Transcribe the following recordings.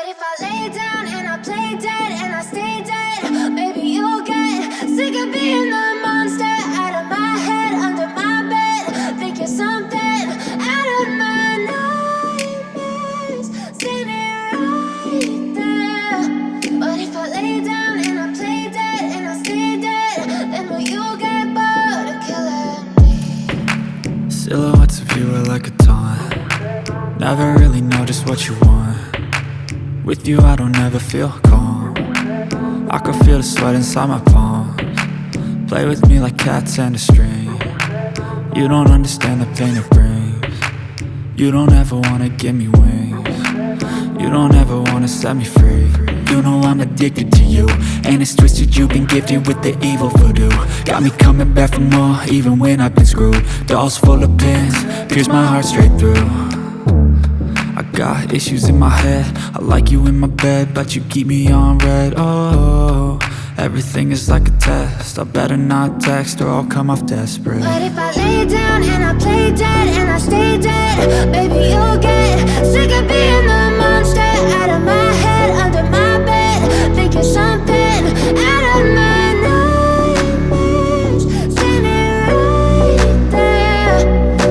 if I lay down and I play dead and I stay dead, maybe you'll get sick of being the monster out of my head, under my bed. Think you're something out of my nightmares, standing right there. But if I lay down and I play dead and I stay dead, then will you get bored of killing me? Silhouettes of you are like a taunt. Never really know just what you want. With you I don't ever feel calm. I can feel the sweat inside my palms. Play with me like cats and a string. You don't understand the pain it brings. You don't ever wanna give me wings. You don't ever wanna set me free. You know I'm addicted to you, and it's twisted, you've been gifted with the evil voodoo. Got me coming back for more, even when I've been screwed. Dolls full of pins, pierce my heart straight through. I got issues in my head, I like you in my bed, but you keep me on red. Oh, everything is like a test. I better not text or I'll come off desperate. But if I lay down and I play dead and I stay dead, baby you'll get sick of being the monster out of my head, under my bed. Think you're something out of my nightmares, standing right there.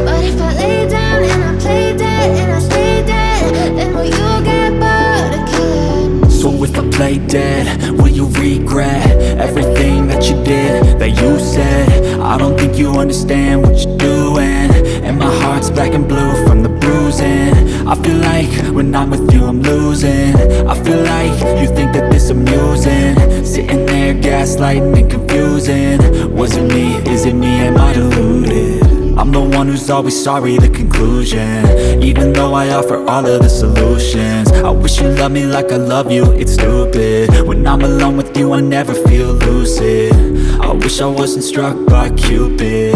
But if I lay down and I play dead and I stay dead, then will you get bored of killing me? So if I play dead, will you regret everything that you did, that you said? I don't think you understand what you're doing, and my heart's black and blue from the bruising. I feel like when I'm with you I'm losing. I feel like you think that this amusing, sitting there gaslighting and confusing. Was it me? Is it me? Am I deluded? I'm the one who's always sorry, the conclusion, even though I offer all of the solutions. I wish you loved me like I love you, it's stupid. When I'm alone with you I never feel lucid. I wish I wasn't struck by Cupid.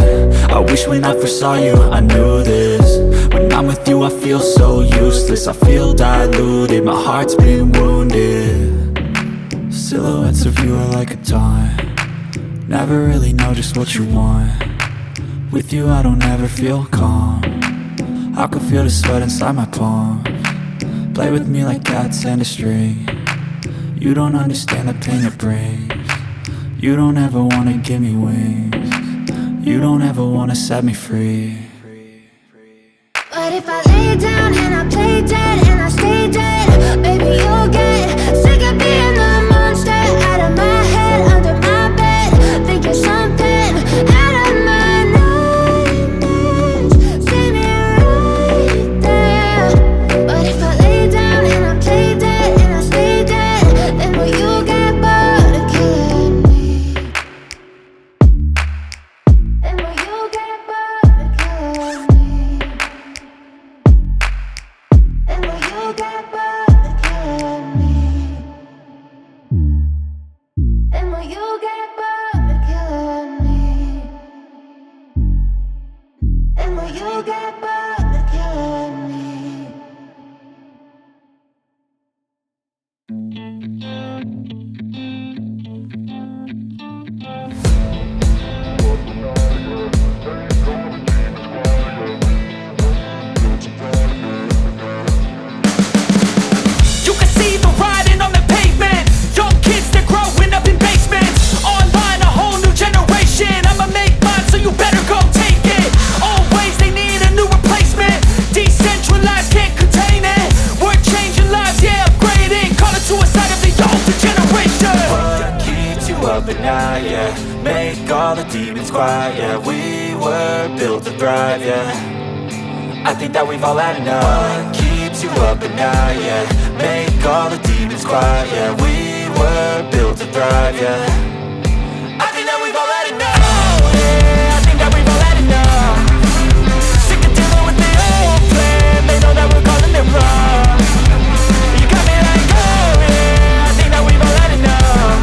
I wish when I first saw you I knew this. When I'm with you I feel so useless, I feel diluted, my heart's been wounded. Silhouettes of you are like a taunt. Never really know just what you want. With you I don't ever feel calm. I can feel the sweat inside my palms. Play with me like cats and a string. You don't understand the pain it brings. You don't ever wanna give me wings. You don't ever wanna set me free. But if I lay down and I play dead and I stay dead, baby you'll get sick of being the monster out of my head, under my bed. Think you're something out of my nightmares, standing right there. But if I lay down and I play dead and I stay dead, then will you get bored of killing me? Then will you get bored of killing me? Then will you get bored of killing me? Then will you get bored of killing me? Then will you get bored of killing me? You can see the writing on the pavement. Young kids, they're growing up in basements. Online, a whole new generation. I'ma make mine, so you better go take it. Always, they need a new replacement. Decentralized, can't contain it. We're changing lives, yeah, upgrading. Call it suicide of the older generation. What keeps you up at night, yeah? Make all the demons quiet, yeah. We were built to thrive, yeah. I think that we've all had enough. What keeps you up at night, yeah? Make all the demons quiet, yeah. We were built to thrive, yeah. I think that we've all had enough. Yeah, I think that we've all had enough. Sick of dealing with the old plan. They know that we're calling it wrong. You got me like, oh yeah, I think that we've all had enough.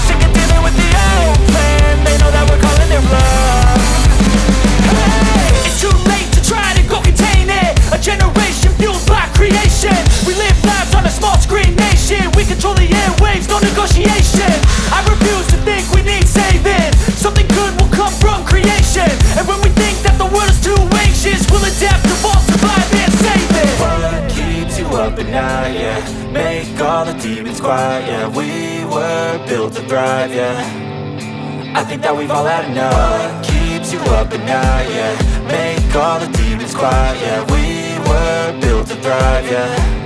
Sick of dealing with the old plan. They know that we're calling it wrong. Hey, it's too late to try to go contain it. A generation fueled by creation. We live lives on a small screen nation. We control the airwaves, no negotiation. I refuse to think we need saving. Something good will come from creation. And when we think that the world is too anxious, we'll adapt, evolve, survive and save it. yeah. Make all the demons quiet, yeah. We were built to thrive, yeah. I think that we've all had enough. What keeps you up at night, yeah. Make all the demons quiet, yeah. We were built to thrive, yeah.